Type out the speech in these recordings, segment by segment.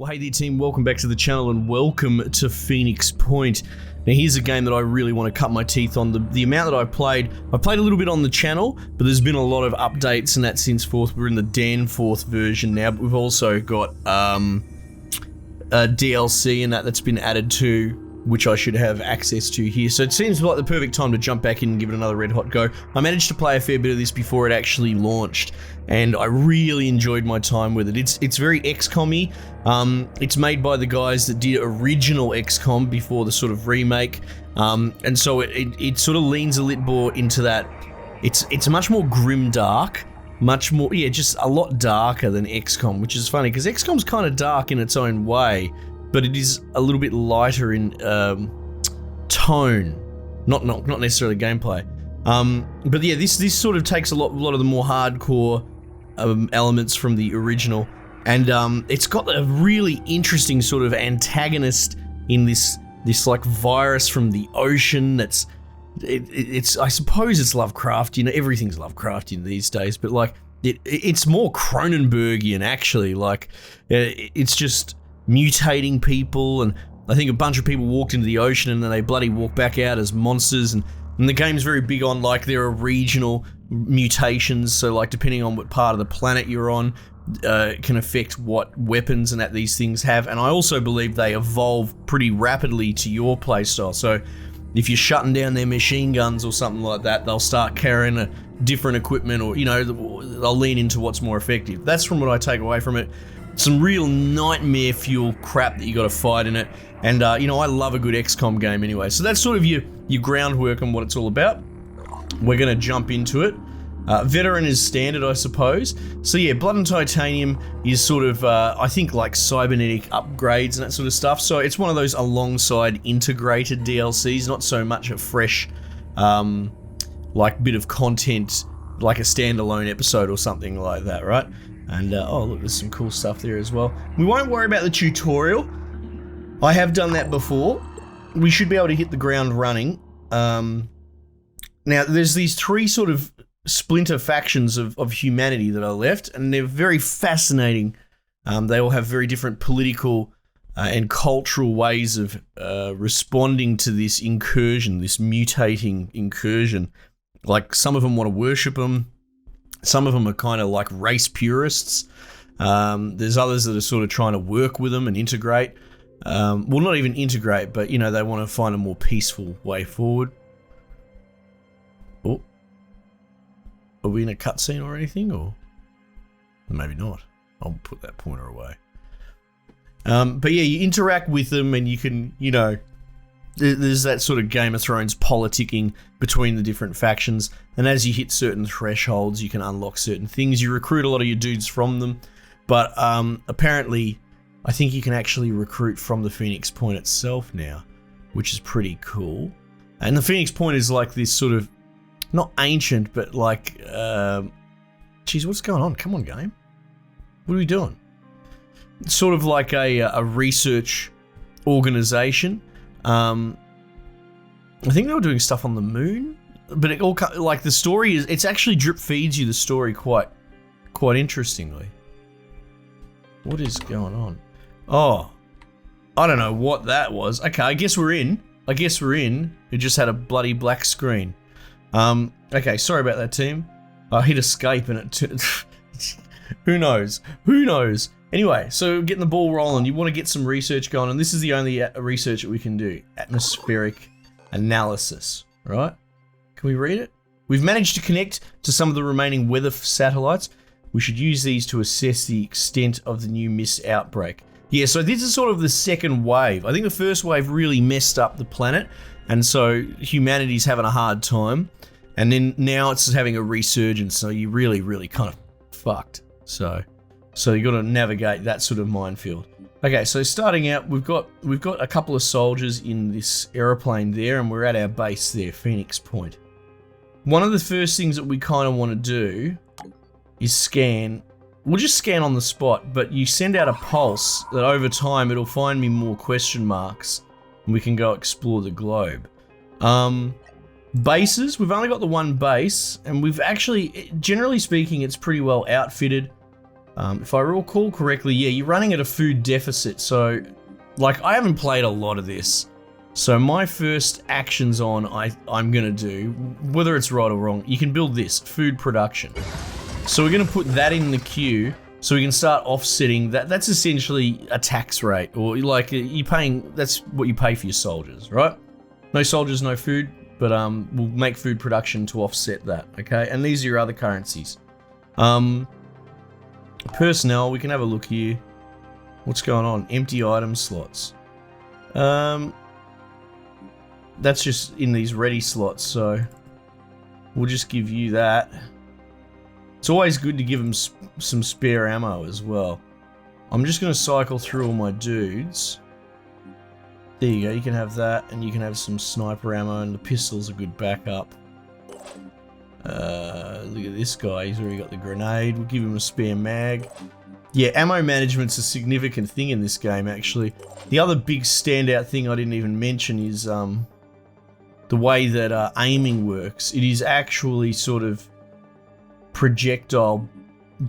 Well, hey there team, welcome back to the channel and welcome to Phoenix Point. Now here's a game that I really want to cut my teeth on. The amount that I played a little bit on the channel, but there's been a lot of updates and that since forth. We're in the Danforth version now, but we've also got a DLC and that's been added to, which I should have access to here. So it seems like the perfect time to jump back in and give it another red hot go. I managed to play a fair bit of this before it actually launched, and I really enjoyed my time with it. It's very XCOM-y. It's made by the guys that did original XCOM before the sort of remake, and so it sort of leans a little more into that. It's much more grim dark, much more, yeah, just a lot darker than XCOM, which is funny because XCOM's kind of dark in its own way, but it is a little bit lighter in tone, not necessarily gameplay. But yeah, this sort of takes a lot of the more hardcore elements from the original, and it's got a really interesting sort of antagonist in this like virus from the ocean. It's I suppose it's Lovecraftian. You know, everything's Lovecraftian these days, but like it's more Cronenbergian actually. Like it's just mutating people, and I think a bunch of people walked into the ocean and then they bloody walk back out as monsters, and the game's very big on like there are regional mutations, so like depending on what part of the planet you're on can affect what weapons and that these things have, and I also believe they evolve pretty rapidly to your playstyle. So if you're shutting down their machine guns or something like that, they'll start carrying a different equipment, or you know, they'll lean into what's more effective. That's from what I take away from it. Some real nightmare fuel crap that you got to fight in it, and you know, I love a good XCOM game anyway. So that's sort of your groundwork on what it's all about. We're gonna jump into it. Veteran is standard, I suppose. So yeah, Blood and Titanium is sort of, I think, like cybernetic upgrades and that sort of stuff. So it's one of those alongside integrated DLCs, not so much a fresh, like bit of content, like a standalone episode or something like that, right? And oh look, there's some cool stuff there as well. We won't worry about the tutorial. I have done that before. We should be able to hit the ground running. Now there's these three sort of splinter factions of humanity that are left, and they're very fascinating. They all have very different political and cultural ways of responding to this incursion, this mutating incursion. Like some of them want to worship them. Some of them are kind of like race purists. There's others that are sort of trying to work with them and integrate. Well, not even integrate, but you know, they want to find a more peaceful way forward. Oh, are we in a cutscene or anything, or maybe not? I'll put that pointer away. But yeah, you interact with them, and you can, you know, there's that sort of Game of Thrones politicking between the different factions, and as you hit certain thresholds, you can unlock certain things. You recruit a lot of your dudes from them, but apparently, I think you can actually recruit from the Phoenix Point itself now, which is pretty cool. And the Phoenix Point is like this sort of, not ancient, but like, geez, what's going on? Come on, game. What are we doing? It's sort of like a research organization. I think they were doing stuff on the moon, but it all, like the story is, it's actually drip feeds you the story quite interestingly. What is going on? Oh, I don't know what that was. Okay, I guess we're in. It just had a bloody black screen. Okay, sorry about that, team. I hit escape and it who knows? Anyway, so getting the ball rolling, you want to get some research going, and this is the only research that we can do. Atmospheric analysis, right? Can we read it? We've managed to connect to some of the remaining weather satellites. We should use these to assess the extent of the new mist outbreak. Yeah, so this is sort of the second wave. I think the first wave really messed up the planet, and so humanity's having a hard time. And then now it's having a resurgence, so you really kind of fucked. So you got to navigate that sort of minefield. Okay, so starting out, we've got a couple of soldiers in this aeroplane there, and we're at our base there, Phoenix Point. One of the first things that we kind of want to do is scan. We'll just scan on the spot, but you send out a pulse that over time it'll find me more question marks, and we can go explore the globe. Bases, we've only got the one base, and we've actually, generally speaking, it's pretty well outfitted. If I recall correctly, yeah, you're running at a food deficit. So, like, I haven't played a lot of this. So my first actions I'm going to do, whether it's right or wrong, you can build this, food production. So we're going to put that in the queue so we can start offsetting that. That's essentially a tax rate, or like you're paying, that's what you pay for your soldiers, right? No soldiers, no food, but we'll make food production to offset that, okay? And these are your other currencies. Personnel, we can have a look here. What's going on? Empty item slots. That's just in these ready slots, so we'll just give you that. It's always good to give them some spare ammo as well. I'm just going to cycle through all my dudes. There you go, you can have that, and you can have some sniper ammo, and the pistol's a good backup. Look at this guy, he's already got the grenade. We'll give him a spare mag. Yeah, ammo management's a significant thing in this game, actually. The other big standout thing I didn't even mention is the way that aiming works. It is actually sort of projectile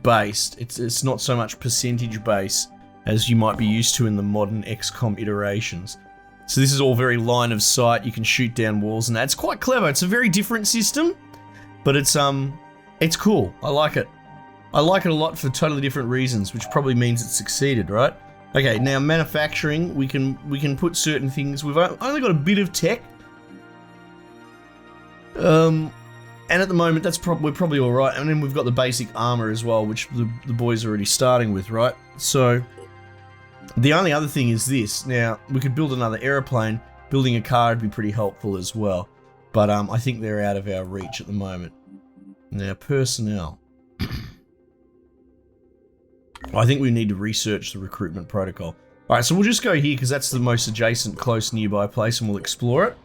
based. It's not so much percentage based as you might be used to in the modern XCOM iterations. So this is all very line of sight. You can shoot down walls and that. It's quite clever. It's a very different system, but it's cool. I like it. I like it a lot for totally different reasons, which probably means it's succeeded, right? Okay, now manufacturing, we can put certain things. We've only got a bit of tech. And at the moment, we're probably all right. And then we've got the basic armor as well, which the boys are already starting with, right? So the only other thing is this. Now, we could build another aeroplane. Building a car would be pretty helpful as well. But I think they're out of our reach at the moment. Now, personnel. I think we need to research the recruitment protocol. All right, so we'll just go here because that's the most adjacent, close, nearby place, and we'll explore it.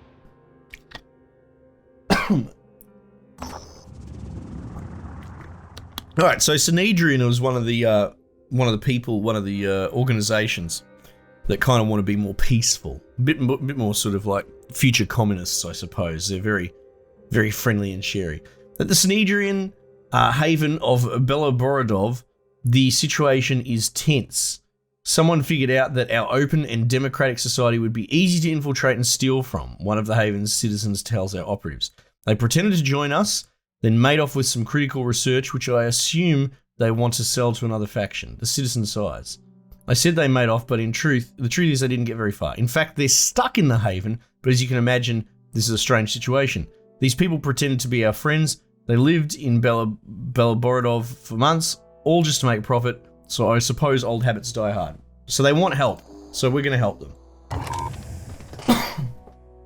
All right, so Synedrian was one of the organizations that kind of want to be more peaceful, a bit more sort of like future communists, I suppose. They're very, very friendly and sharey. At the Synedrian haven of Beloborodov, the situation is tense. Someone figured out that our open and democratic society would be easy to infiltrate and steal from, one of the haven's citizens tells our operatives. They pretended to join us, then made off with some critical research, which I assume they want to sell to another faction, the citizen size. I said they made off, but the truth is they didn't get very far. In fact, they're stuck in the haven, but as you can imagine, this is a strange situation. These people pretended to be our friends. They lived in Beloborodov for months, all just to make profit, so I suppose old habits die hard. So they want help, so we're going to help them.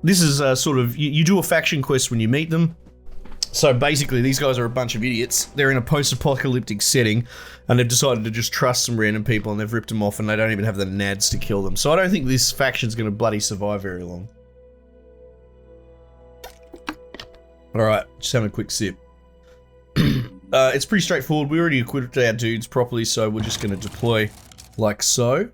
This is sort of, you do a faction quest when you meet them. So basically, these guys are a bunch of idiots. They're in a post-apocalyptic setting, and they've decided to just trust some random people, and they've ripped them off, and they don't even have the nads to kill them. So I don't think this faction's going to bloody survive very long. Alright, just having a quick sip. It's pretty straightforward. We already equipped our dudes properly, so we're just going to deploy like so.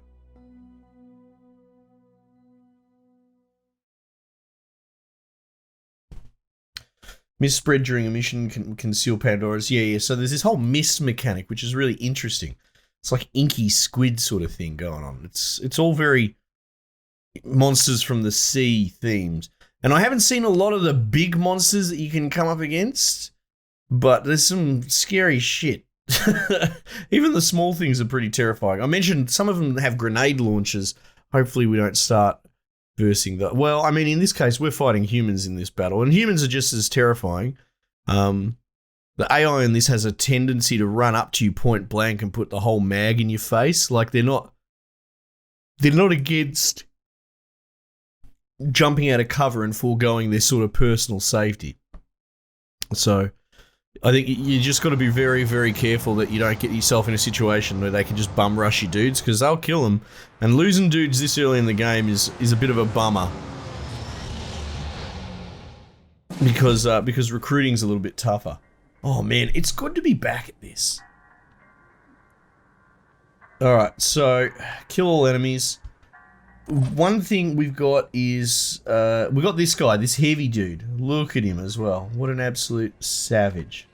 Mist spread during a mission can conceal Pandora's. Yeah. So there's this whole mist mechanic, which is really interesting. It's like inky squid sort of thing going on. It's all very monsters from the sea themed. And I haven't seen a lot of the big monsters that you can come up against, but there's some scary shit. Even the small things are pretty terrifying. I mentioned some of them have grenade launchers. Hopefully we don't start versing that. Well, I mean, in this case, we're fighting humans in this battle, and humans are just as terrifying. The AI in this has a tendency to run up to you point blank and put the whole mag in your face. Like, they're not against jumping out of cover and foregoing their sort of personal safety. So I think you just got to be very, very careful that you don't get yourself in a situation where they can just bum rush your dudes, because they'll kill them. And losing dudes this early in the game is a bit of a bummer. Because recruiting's a little bit tougher. Oh man, it's good to be back at this. Alright, so kill all enemies. One thing we've got is, we've got this guy, this heavy dude. Look at him as well. What an absolute savage.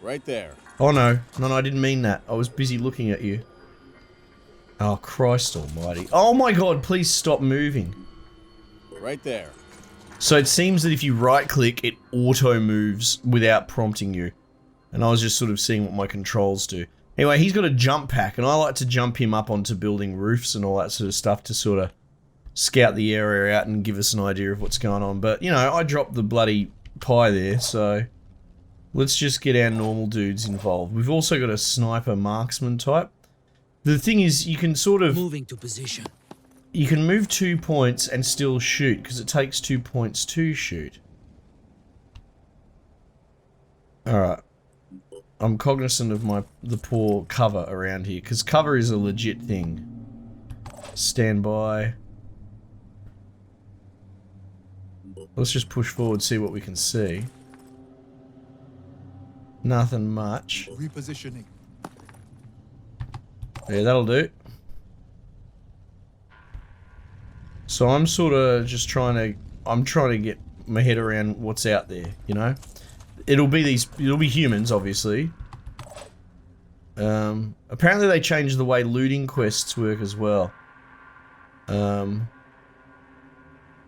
Right there. Oh no. No, I didn't mean that. I was busy looking at you. Oh, Christ almighty. Oh my god, please stop moving. Right there. So it seems that if you right-click, it auto-moves without prompting you. And I was just sort of seeing what my controls do. Anyway, he's got a jump pack, and I like to jump him up onto building roofs and all that sort of stuff to sort of scout the area out and give us an idea of what's going on. But, you know, I dropped the bloody pie there, so let's just get our normal dudes involved. We've also got a sniper marksman type. The thing is, you can sort of... Moving to position. You can move 2 points and still shoot, because it takes 2 points to shoot. Alright. I'm cognizant of the poor cover around here, because cover is a legit thing. Stand by. Let's just push forward, see what we can see. Nothing much. Repositioning. Yeah, that'll do. So I'm sort of just trying to get my head around what's out there, you know? It'll be humans, obviously. Apparently they changed the way looting quests work as well.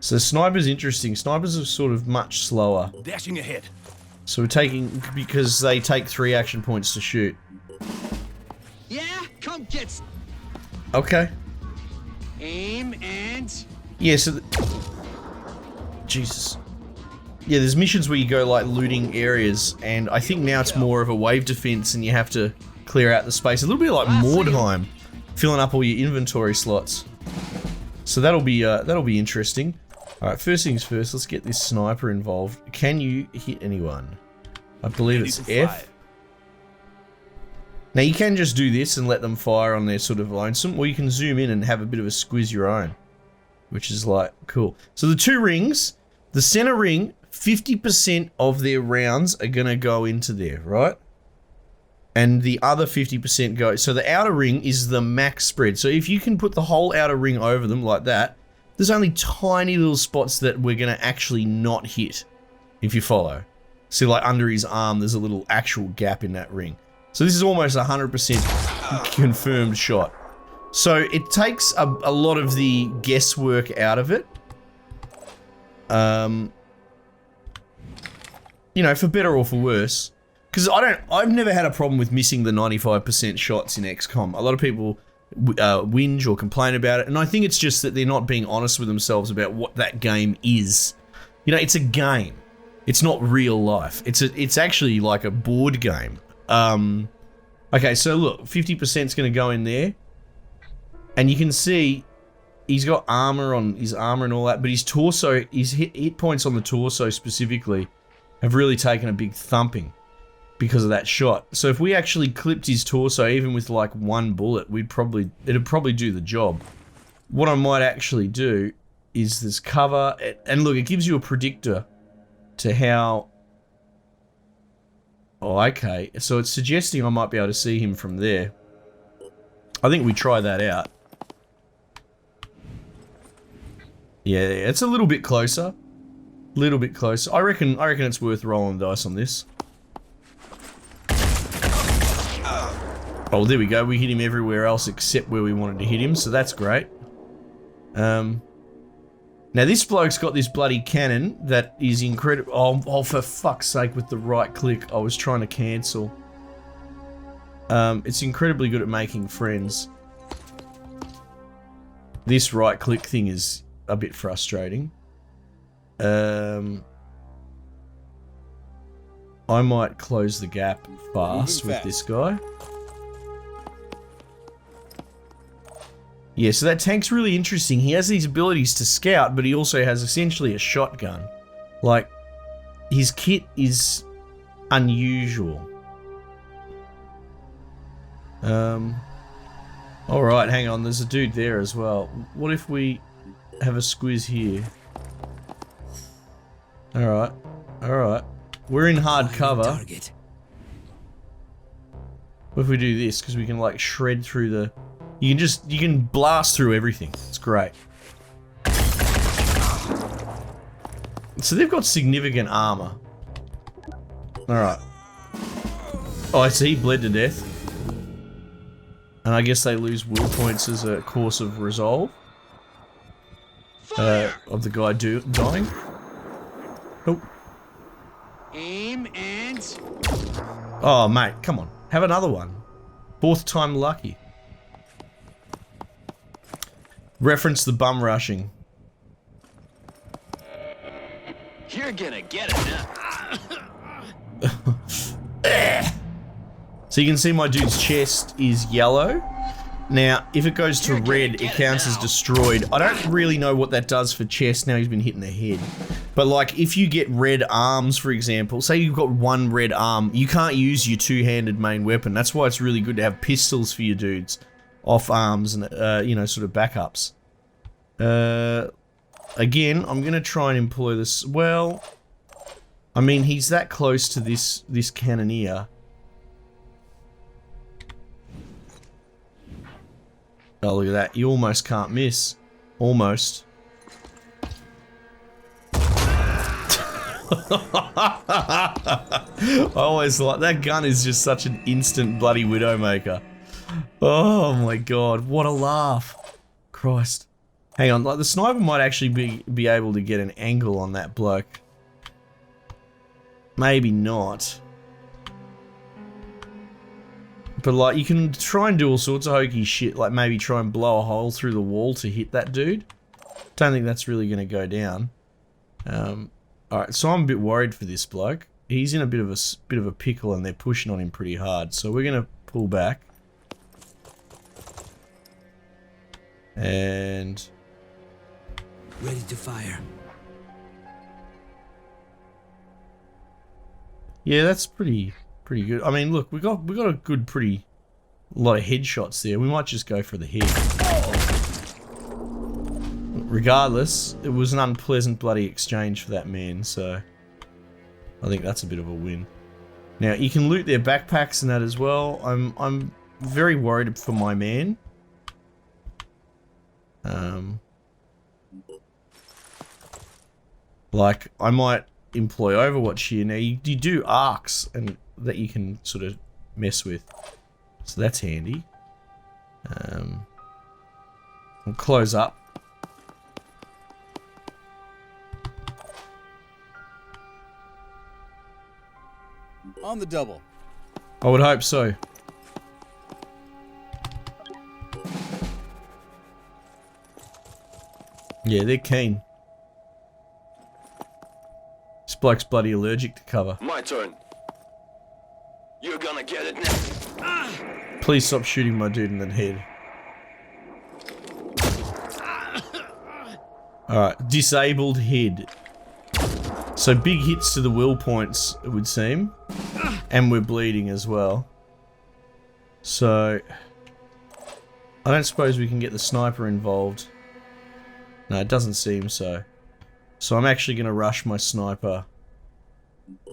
So snipers interesting. Snipers are sort of much slower. Dashing ahead. So we're taking, because they take 3 action points to shoot. Yeah, come get. Okay. Aim and. Yeah, so... Jesus. Yeah, there's missions where you go, like, looting areas, and I think now it's more of a wave defense and you have to clear out the space. A little bit like Mordheim, filling up all your inventory slots. So that'll be interesting. Alright, first things first, let's get this sniper involved. Can you hit anyone? I believe it's F. Now, you can just do this and let them fire on their sort of lonesome, or you can zoom in and have a bit of a squiz your own. Which is like, cool. So the 2 rings, the center ring, 50% of their rounds are gonna go into there, right? And the other 50% go, so the outer ring is the max spread. So if you can put the whole outer ring over them like that, there's only tiny little spots that we're gonna actually not hit, if you follow. See, like under his arm, there's a little actual gap in that ring. So this is almost 100% confirmed shot. So it takes a lot of the guesswork out of it. You know, for better or for worse. Because I've never had a problem with missing the 95% shots in XCOM. A lot of people whinge or complain about it, and I think it's just that they're not being honest with themselves about what that game is. You know, it's a game. It's not real life. It's actually like a board game. Okay, so look, 50% is going to go in there. And you can see he's got armor on his armor and all that, but his torso, his hit points on the torso specifically have really taken a big thumping because of that shot. So if we actually clipped his torso, even with like 1 bullet, it'd probably do the job. What I might actually do is this cover, and look, it gives you a predictor to how... Oh, okay. So it's suggesting I might be able to see him from there. I think we try that out. Yeah, it's a little bit closer. Little bit closer. I reckon it's worth rolling the dice on this. Oh, there we go. We hit him everywhere else except where we wanted to hit him, so that's great. Now this bloke's got this bloody cannon that is incredible. Oh, for fuck's sake, with the right click, I was trying to cancel. It's incredibly good at making friends. This right click thing is a bit frustrating. I might close the gap fast with this guy. Yeah, so that tank's really interesting. He has these abilities to scout, but he also has essentially a shotgun. Like, his kit is unusual. Alright, hang on, there's a dude there as well. What if we have a squiz here? Alright, alright. We're in hard cover. Target. What if we do this? Because we can like shred through the... You can blast through everything. It's great. So they've got significant armor. Alright. Oh, I see. He bled to death. And I guess they lose will points as a course of resolve. Of the guy dying. Oh. Aim and... Oh, mate, come on. Have another one. Fourth time lucky. Reference the bum rushing. You're gonna get it now. So you can see my dude's chest is yellow. Now, if it goes to red, it counts as destroyed. I don't really know what that does for chest now he's been hit in the head. But like, if you get red arms, for example, say you've got one red arm, you can't use your two-handed main weapon. That's why it's really good to have pistols for your dudes. Off arms and, you know, sort of backups. Again, I'm gonna try and employ this. Well, I mean, he's that close to this cannoneer. Oh, look at that. You almost can't miss. Almost. I always like that gun is just such an instant bloody Widowmaker. Oh my god, what a laugh. Christ. Hang on, like the sniper might actually be able to get an angle on that bloke. Maybe not. But like, you can try and do all sorts of hokey shit, like maybe try and blow a hole through the wall to hit that dude. Don't think that's really going to go down. Alright, so I'm a bit worried for this bloke. He's in a bit of a pickle and they're pushing on him pretty hard. So we're going to pull back. And... Ready to fire. yeah, that's pretty good. I mean, look, we got a good, lot of headshots there. We might just go for the head. Regardless, it was an unpleasant bloody exchange for that man, so I think that's a bit of a win. Now, you can loot their backpacks and that as well. I'm very worried for my man. Like, I might employ Overwatch here. Now, you do arcs and that you can sort of mess with. So that's handy. We'll close up. On the double. I would hope so. Yeah, they're keen. This bloke's bloody allergic to cover. My turn. You're gonna get it now. Please stop shooting my dude in the head. Alright, disabled head. So big hits to the will points, it would seem. And we're bleeding as well. So... I don't suppose we can get the sniper involved. No, it doesn't seem so. So I'm actually going to rush my sniper.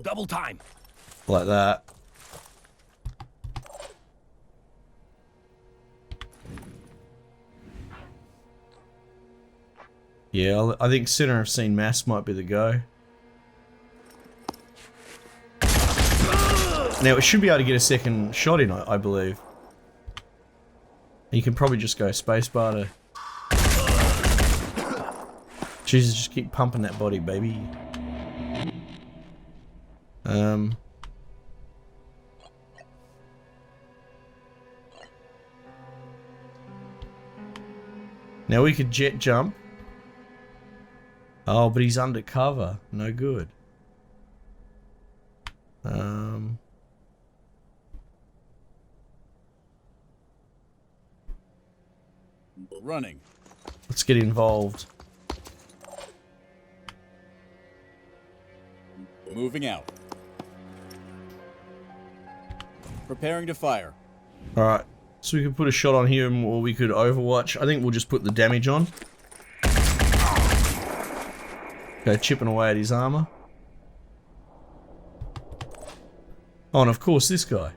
Double time. Like that. Yeah, I think center of scene mass might be the go. Now it should be able to get a second shot in, I believe. You can probably just go spacebar to... Jesus, just keep pumping that body, baby. Now we could jet jump. Oh, but he's undercover. No good. Running. Let's get involved. Moving out. Preparing to fire. Alright, so we could put a shot on him or we could overwatch. I think we'll just put the damage on. Go chipping away at his armor. Oh, and of course this guy.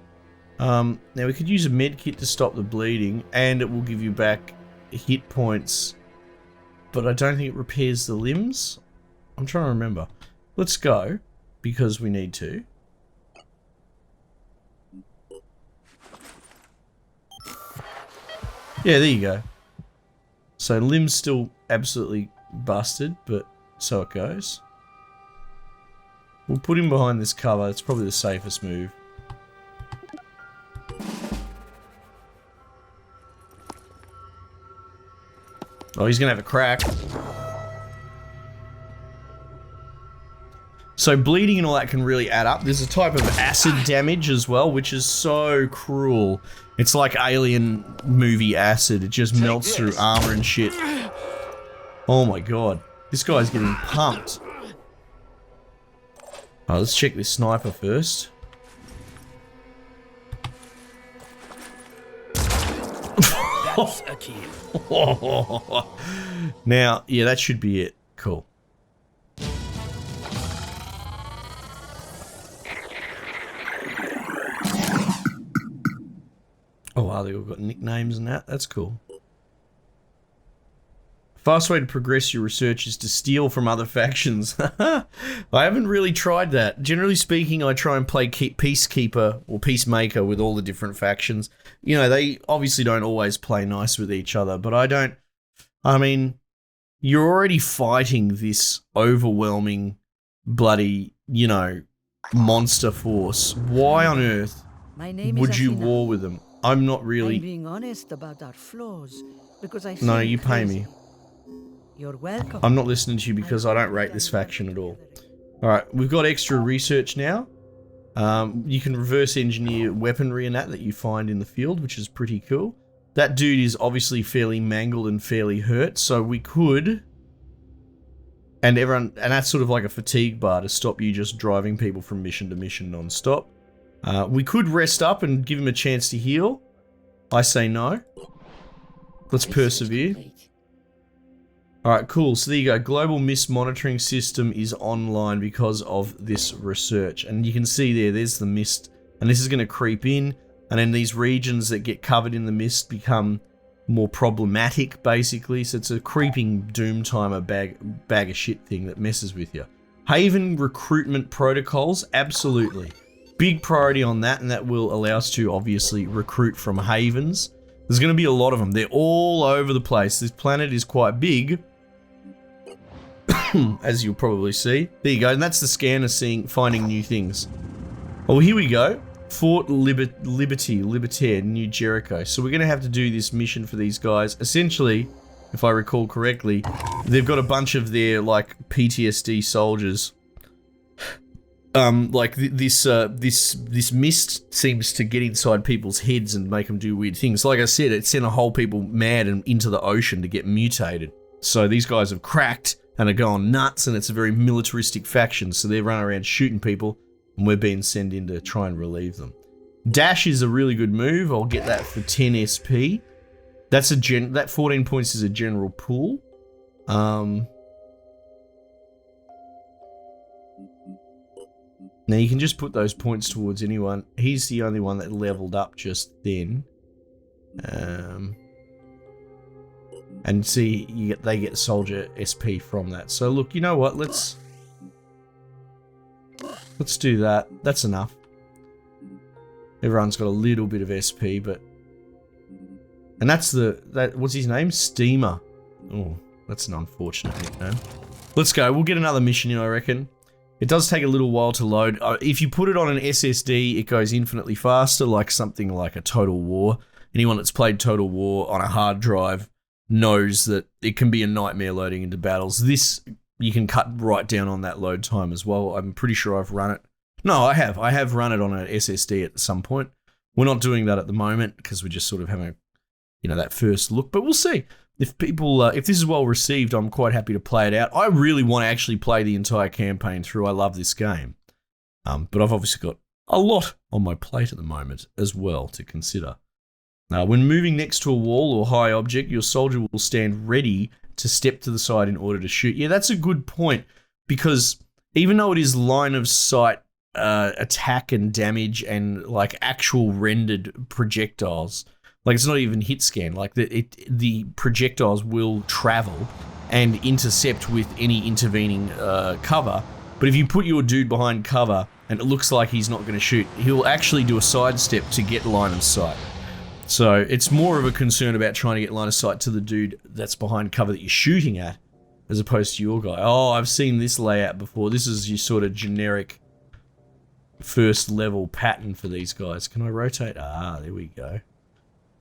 Now we could use a med kit to stop the bleeding and it will give you back hit points. But I don't think it repairs the limbs. I'm trying to remember. Let's go. Because we need to. Yeah, there you go. So Lim's still absolutely busted, but so it goes. We'll put him behind this cover. It's probably the safest move. Oh, he's gonna have a crack. So bleeding and all that can really add up. There's a type of acid damage as well, which is so cruel. It's like alien movie acid. It just melts through armor and shit. Oh my god. This guy's getting pumped. Oh, let's check this sniper first. That's a kill. Now, yeah, that should be it. Cool. Oh wow, they all got nicknames and that. That's cool. Fast way to progress your research is to steal from other factions. I haven't really tried that. Generally speaking, I try and play Peacekeeper or Peacemaker with all the different factions. You know, they obviously don't always play nice with each other, but I mean, you're already fighting this overwhelming, bloody, you know, monster force. Why on earth would you war with them? I'm not really... I'm being honest about our flaws because I No, seem you pay crazy. me. You're welcome. I'm not listening to you because I don't rate this faction at all. Alright, we've got extra research now. You can reverse engineer weaponry and that you find in the field, which is pretty cool. That dude is obviously fairly mangled and fairly hurt, so we could... And that's sort of like a fatigue bar to stop you just driving people from mission to mission non-stop. We could rest up and give him a chance to heal. I say no. Let's persevere. Alright, cool. So there you go. Global mist monitoring system is online because of this research. And you can see there's the mist. And this is going to creep in. And then these regions that get covered in the mist become more problematic, basically. So it's a creeping doom timer bag of shit thing that messes with you. Haven recruitment protocols, absolutely. Big priority on that, and that will allow us to obviously recruit from havens. There's going to be a lot of them. They're all over the place. This planet is quite big, as you'll probably see. There you go, and that's the scanner finding new things. Oh, here we go. Fort Libertaire, New Jericho. So we're going to have to do this mission for these guys. Essentially, if I recall correctly, they've got a bunch of their, like, PTSD soldiers. Like this mist seems to get inside people's heads and make them do weird things. Like I said, it sent a whole people mad and into the ocean to get mutated. So these guys have cracked and are going nuts, and it's a very militaristic faction. So they're running around shooting people, and we're being sent in to try and relieve them. Dash is a really good move. I'll get that for 10 SP. That's that 14 points is a general pool. Now you can just put those points towards anyone. He's the only one that leveled up just then. And see, they get soldier SP from that. So look, you know what? Let's do that. That's enough. Everyone's got a little bit of SP, but and that's what's his name? Steamer. Oh, that's an unfortunate nickname. Let's go. We'll get another mission in, I reckon. It does take a little while to load. If you put it on an SSD, it goes infinitely faster, like something like a Total War. Anyone that's played Total War on a hard drive knows that it can be a nightmare loading into battles. This, you can cut right down on that load time as well. I'm pretty sure I've run it. No, I have. I have run it on an SSD at some point. We're not doing that at the moment because we're just sort of having, that first look. But we'll see. If people, if this is well received, I'm quite happy to play it out. I really want to actually play the entire campaign through. I love this game. But I've obviously got a lot on my plate at the moment as well to consider. When moving next to a wall or high object, your soldier will stand ready to step to the side in order to shoot. Yeah, that's a good point, because even though it is line of sight attack and damage and like actual rendered projectiles, like it's not even hit scan, like the projectiles will travel and intercept with any intervening cover. But if you put your dude behind cover and it looks like he's not going to shoot, he'll actually do a sidestep to get line of sight. So it's more of a concern about trying to get line of sight to the dude that's behind cover that you're shooting at, as opposed to your guy. Oh, I've seen this layout before. This is your sort of generic first level pattern for these guys. Can I rotate? Ah, there we go.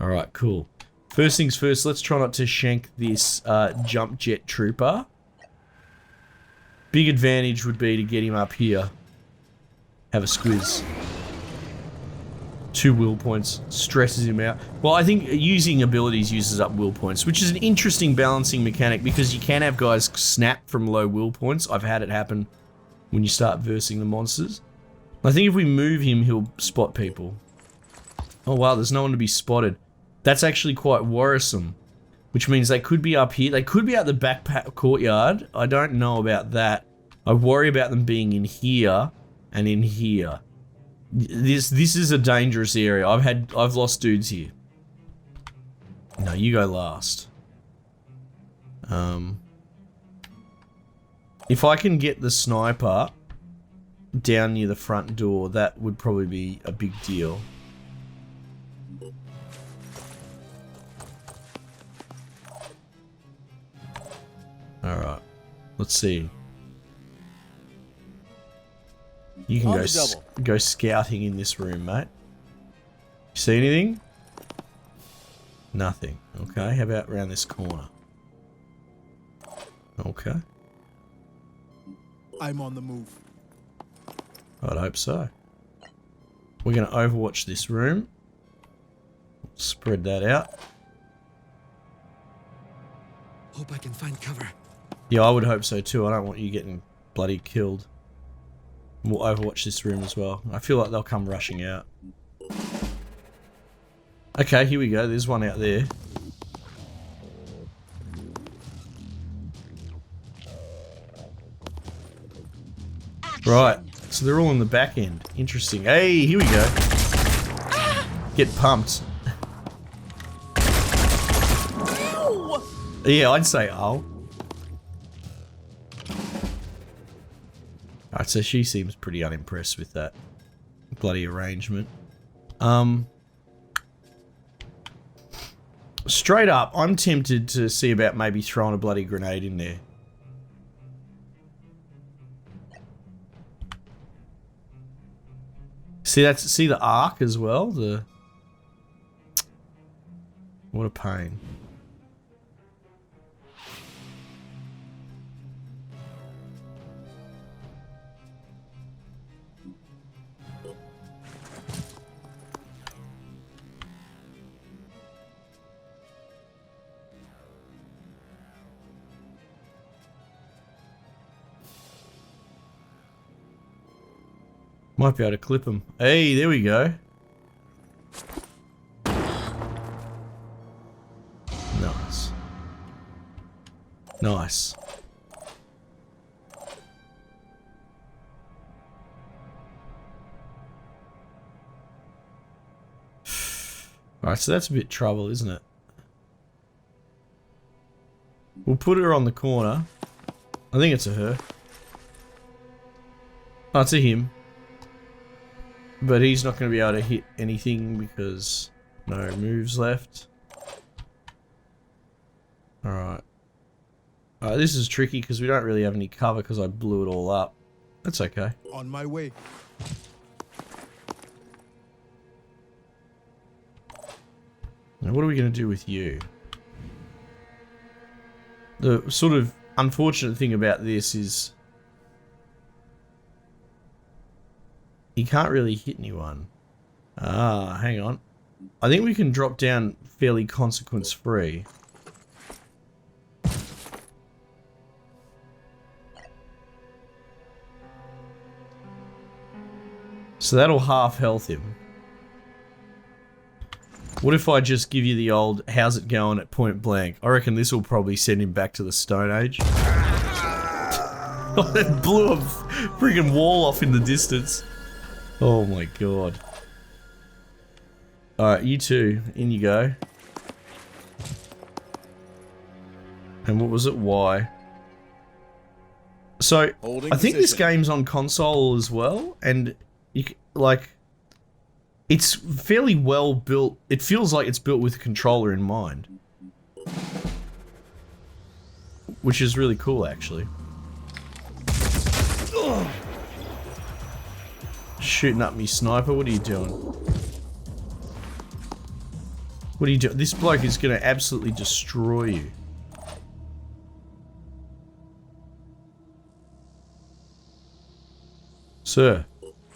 Alright, cool. First things first, let's try not to shank this jump jet trooper. Big advantage would be to get him up here. Have a squiz. 2 will points. Stresses him out. Well, I think using abilities uses up will points, which is an interesting balancing mechanic because you can have guys snap from low will points. I've had it happen when you start versing the monsters. I think if we move him, he'll spot people. Oh wow, there's no one to be spotted. That's actually quite worrisome, which means they could be up here. They could be out the back courtyard. I don't know about that. I worry about them being in here and in here. This is a dangerous area. I've lost dudes here. No, you go last. If I can get the sniper down near the front door, that would probably be a big deal. Alright, let's see. You can go scouting in this room, mate. You see anything? Nothing. Okay, how about around this corner? Okay. I'm on the move. I'd hope so. We're going to overwatch this room. Spread that out. Hope I can find cover. Yeah, I would hope so too. I don't want you getting bloody killed. We'll overwatch this room as well. I feel like they'll come rushing out. Okay, here we go. There's one out there. Right, so they're all in the back end. Interesting. Hey, here we go. Get pumped. Yeah, I'd say oh. Alright, so she seems pretty unimpressed with that bloody arrangement. Straight up, I'm tempted to see about maybe throwing a bloody grenade in there. See the arc as well? What a pain. Might be able to clip him. Hey, there we go. Nice. Nice. Alright, so that's a bit trouble, isn't it? We'll put her on the corner. I think it's a her. Oh, it's a him. But he's not going to be able to hit anything because no moves left. Alright. Alright, this is tricky because we don't really have any cover because I blew it all up. That's okay. On my way. Now what are we going to do with you? The sort of unfortunate thing about this is he can't really hit anyone. Ah, hang on. I think we can drop down fairly consequence free. So that'll half health him. What if I just give you the old, how's it going at point blank? I reckon this will probably send him back to the Stone Age. Oh, that blew a freaking wall off in the distance. Oh my god. Alright, you two, in you go. And what was it? Y. So, I think this game's on console as well, and you like, It's fairly well built. It feels like it's built with a controller in mind. Which is really cool, actually. Ugh. Shooting up me sniper, what are you doing? What are you doing? This bloke is going to absolutely destroy you. Sir,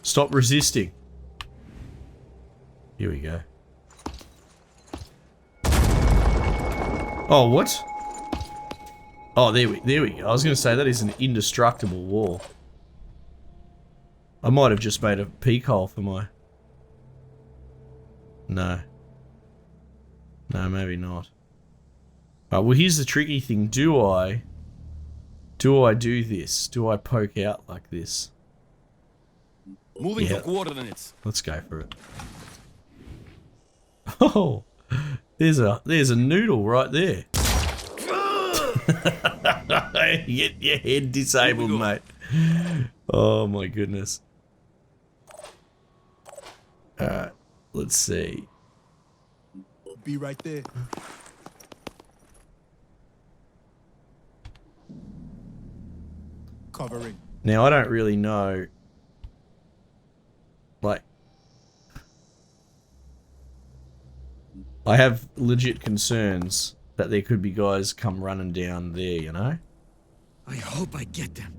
stop resisting. Here we go. Oh, what? Oh, there we go. I was going to say that is an indestructible wall. I might have just made a peek hole for my... No. No, maybe not. Well, here's the tricky thing. Do I do this? Do I poke out like this? Moving to coordinates. Let's go for it. Oh, there's a noodle right there. Get your head disabled, mate. Oh my goodness. Alright, let's see. Be right there. Covering. Now, I don't really know. Like, I have legit concerns that there could be guys come running down there, you know? I hope I get them.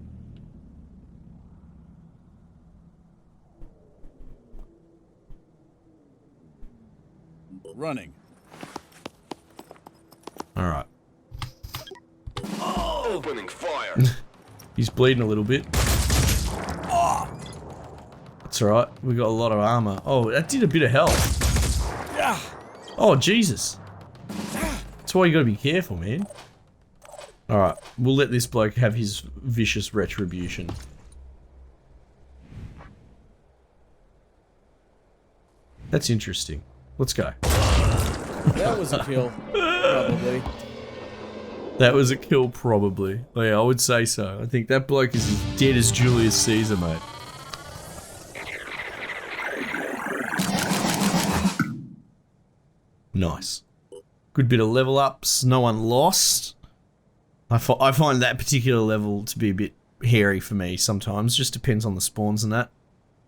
Running. Alright. Opening fire. He's bleeding a little bit. That's alright. We got a lot of armor. Oh, that did a bit of health. Oh, Jesus. That's why you gotta be careful, man. Alright, we'll let this bloke have his vicious retribution. That's interesting. Let's go. That was a kill. Probably. That was a kill, probably. Oh, yeah, I would say so. I think that bloke is as dead as Julius Caesar, mate. Nice. Good bit of level ups. No one lost. I find that particular level to be a bit hairy for me sometimes. Just depends on the spawns and that.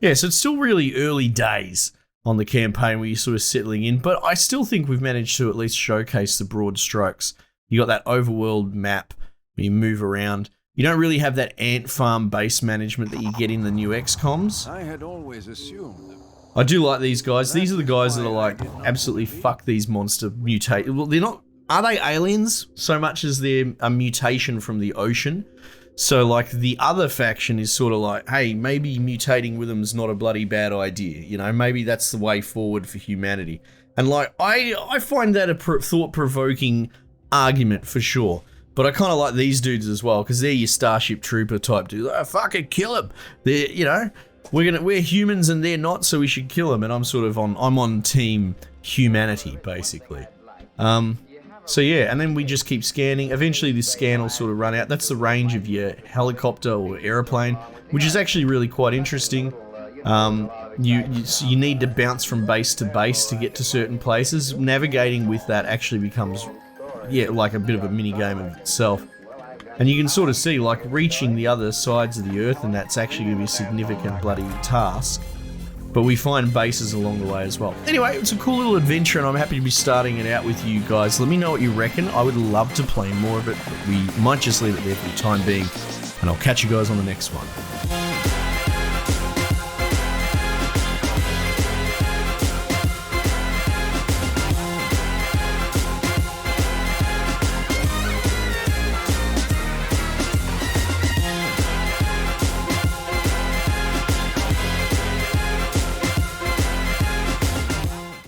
Yeah, so it's still really early days on the campaign where you're sort of settling in, but I still think we've managed to at least showcase the broad strokes. You got that overworld map where you move around. You don't really have that ant farm base management that you get in the new XComs. I had always assumed. I do like these guys. These are the guys that are like, absolutely fuck these monster mutate. Well, they're not. Are they aliens so much as they're a mutation from the ocean? So like the other faction is sort of like, hey, maybe mutating with them's not a bloody bad idea. You know, maybe that's the way forward for humanity. And like, I find that a thought-provoking argument for sure. But I kind of like these dudes as well because they're your Starship Trooper type dudes. Oh, fucking kill them. They're, you know, we're humans and they're not, so we should kill them. And I'm sort of on team humanity basically. So yeah, and then we just keep scanning. Eventually this scan will sort of run out. That's the range of your helicopter or airplane, which is actually really quite interesting. You need to bounce from base to base to get to certain places. Navigating with that actually becomes, yeah, like a bit of a mini game of itself. And you can sort of see, like, reaching the other sides of the Earth, and that's actually going to be a significant bloody task. But we find bases along the way as well. Anyway, it's a cool little adventure, and I'm happy to be starting it out with you guys. Let me know what you reckon. I would love to play more of it, but we might just leave it there for the time being. And I'll catch you guys on the next one.